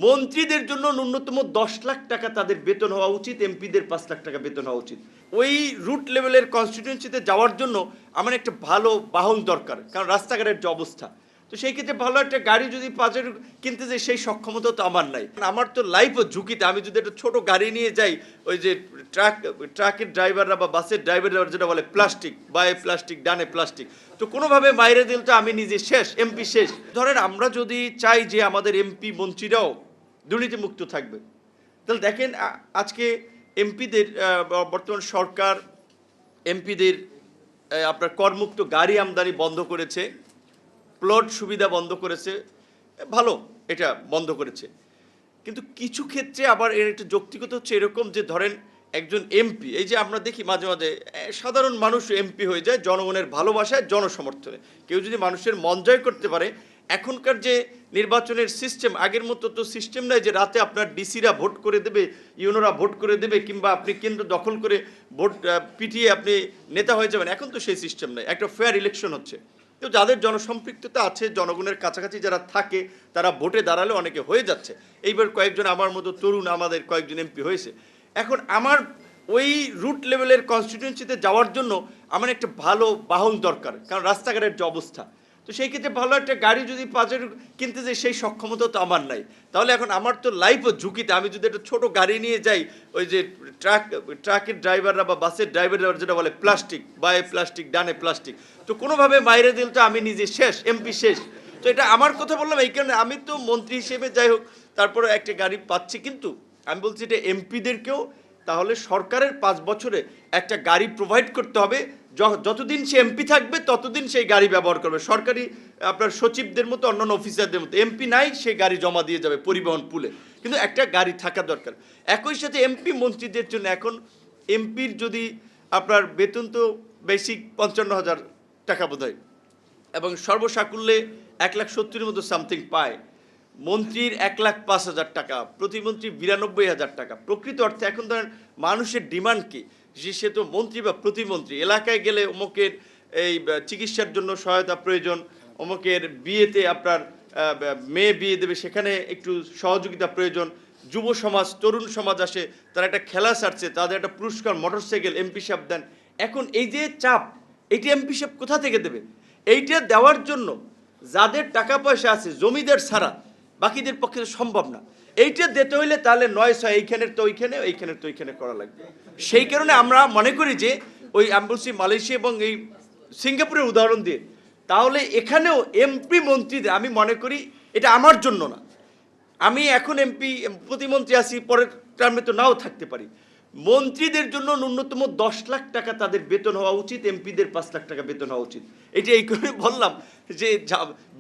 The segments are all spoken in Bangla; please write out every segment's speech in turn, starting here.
মন্ত্রীদের জন্য ন্যূনতম 10 লাখ টাকা তাদের বেতন হওয়া উচিত, এমপিদের 5 লাখ টাকা বেতন হওয়া উচিত। ওই রুট লেভেলের কনস্টিটিউয়েন্সিতে যাওয়ার জন্য আমার একটা ভালো বাহন দরকার, কারণ রাস্তাঘাটের যে অবস্থা। তো সেই ক্ষেত্রে ভালো একটা গাড়ি যদি বাজারে কিনতে যাই, সেই সক্ষমতা তো আমার নাই। আমার তো লাইফও ঝুঁকিতে। আমি যদি একটা ছোট গাড়ি নিয়ে যাই, ওই যে ট্রাকের ড্রাইভাররা বা বাসের ড্রাইভাররা যেটা বলে প্লাস্টিক, বায়ে প্লাস্টিক, ডানে প্লাস্টিক, তো কোনোভাবে মাইরে দিল তো আমি নিজে শেষ, এমপি শেষ। ধরেন আমরা যদি চাই যে আমাদের এমপি মন্ত্রীরাও দুর্নীতিমুক্ত থাকবে, তাহলে দেখেন আজকে এমপিদের বর্তমান সরকার এমপিদের আপনার করমুক্ত গাড়ি আমদানি বন্ধ করেছে, প্লট সুবিধা বন্ধ করেছে, ভালো এটা বন্ধ করেছে। কিন্তু কিছু ক্ষেত্রে আবার এর একটা যৌক্তিকতা হচ্ছে এরকম যে ধরেন একজন এমপি, এই যে আমরা দেখি মাঝে মাঝে সাধারণ মানুষ এমপি হয়ে যায় জনগণের ভালোবাসায়, জনসমর্থনে। কেউ যদি মানুষের মন জয় করতে পারে, এখনকার যে নির্বাচনের সিস্টেম, আগের মতো তো সিস্টেম নাই যে রাতে আপনার ডিসিরা ভোট করে দেবে, ইউনোরা ভোট করে দেবে, কিংবা আপনি কেন্দ্র দখল করে ভোট পিটিয়ে আপনি নেতা হয়ে যাবেন। এখন তো সেই সিস্টেম নাই, একটা ফেয়ার ইলেকশন হচ্ছে। তো যাদের জনসম্পৃক্ততা আছে, জনগণের কাছাকাছি যারা থাকে, তারা ভোটে দাঁড়ালে অনেকে হয়ে যাচ্ছে। এইবার কয়েকজন আমার মতো তরুণ আমাদের কয়েকজন এমপি হয়েছে। এখন আমার ওই রুট লেভেলের কনস্টিটিউয়েন্সিতে যাওয়ার জন্য আমার একটা ভালো বাহন দরকার, কারণ রাস্তাঘাটের যে অবস্থা। তো সেই ক্ষেত্রে ভালো একটা গাড়ি যদি বাজারে কিনতে যাই, সেই সক্ষমতা তো আমার নাই। তাহলে এখন আমার তো লাইফও ঝুঁকিতে। আমি যদি একটা ছোট গাড়ি নিয়ে যাই, ওই যে ট্রাকের ড্রাইভাররা বা বাসের ড্রাইভাররা যেটা বলে প্লাস্টিক, বায়ে প্লাস্টিক, ডানে প্লাস্টিক, তো কোনোভাবে মাইরে দিল তো আমি নিজে শেষ, এমপি শেষ। তো এটা আমার কথা বললাম এই কারণে, আমি তো মন্ত্রী হিসেবে যাই হোক তারপরে একটা গাড়ি পাচ্ছি, কিন্তু আমি বলছি এটা এমপিদেরকেও তাহলে সরকারের 5 বছরে একটা গাড়ি প্রোভাইড করতে হবে। যতদিন সে এমপি থাকবে ততদিন সেই গাড়ি ব্যবহার করবে, সরকারি আপনার সচিবদের মতো, অন্যান্য অফিসারদের মতো। এমপি নাই, সে গাড়ি জমা দিয়ে যাবে পরিবহন পুলে, কিন্তু একটা গাড়ি থাকা দরকার। একই সাথে এমপি মন্ত্রীদের জন্য এখন এমপির যদি আপনার বেতন তো বেসিক 55,000 টাকা বোধ হয়, এবং সর্বসাকুল্যে 1,70,000 মতো সামথিং পায়। মন্ত্রীর 1,05,000 টাকা, প্রতিমন্ত্রী 92,000 টাকা। প্রকৃত অর্থে এখন ধরেন মানুষের ডিমান্ড কি, যে সে তো মন্ত্রী বা প্রতিমন্ত্রী, এলাকায় গেলে অমুকের এই চিকিৎসার জন্য সহায়তা প্রয়োজন, অমুকের বিয়েতে আপনার মেয়ে বিয়ে দেবে, সেখানে একটু সহযোগিতা প্রয়োজন, যুব সমাজ, তরুণ সমাজ আসে, তারা একটা খেলা সারছে, তাদের একটা পুরস্কার মোটরসাইকেল এমপি সাহেব দেন। এখন এই যে চাপ, এইটি এমপি সাহেব কোথা থেকে দেবে? এইটা দেওয়ার জন্য যাদের টাকা পয়সা আছে, জমিদার ছাড়া বাকিদের পক্ষে সম্ভব না। এইটা দিতে হইলে তাহলে 9-6 এইখানের তো ওইখানে, এইখানের তো ওইখানে করা লাগবে। সেই কারণে আমরা মনে করি যে ওই আমি বলছি মালয়েশিয়া এবং এই সিঙ্গাপুরের উদাহরণ দিয়ে, তাহলে এখানেও এমপি মন্ত্রীদের আমি মনে করি এটা আমার জন্য না। আমি এখন এমপি প্রতিমন্ত্রী আছি, পরের টার্মে তো নাও থাকতে পারি। মন্ত্রীদের জন্য ন্যূনতম 10 লাখ টাকা তাদের বেতন হওয়া উচিত, এমপিদের 5 লাখ টাকা বেতন হওয়া উচিত। এটা এই করে বললাম যে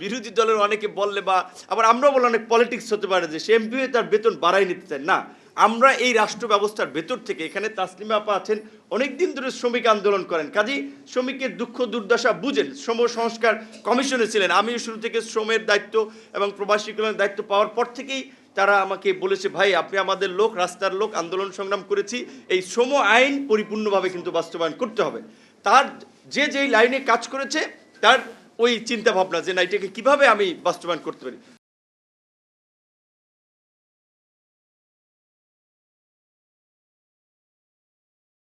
বিরোধী দলের অনেকে বললে, বা আবার আমরাও বললাম অনেক পলিটিক্স হতে পারে যে সে এমপি হয়ে তার বেতন বাড়াই নিতে চায় না। আমরা এই রাষ্ট্র ব্যবস্থার ভেতর থেকে, এখানে তাসলিমা আপা আছেন, অনেক দিন ধরে শ্রমিক আন্দোলন করেন, কাজেই শ্রমিকের দুঃখ দুর্দশা বুঝেন, শ্রম সংস্কার কমিশনে ছিলেন। আমিও শুরু থেকে শ্রমের দায়িত্ব এবং প্রবাসী কল্যাণের দায়িত্ব পাওয়ার পর থেকেই তারা আমাকে বলেছে, ভাই আপনি আমাদের লোক, রাস্তার লোক, আন্দোলন সংগ্রাম করেছি, এই শ্রম আইন পরিপূর্ণভাবে কিন্তু বাস্তবায়ন করতে হবে। তার যে যেই লাইনে কাজ করেছে তার ওই চিন্তা ভাবনা যে না, এটাকে কীভাবে আমি বাস্তবায়ন করতে পারি।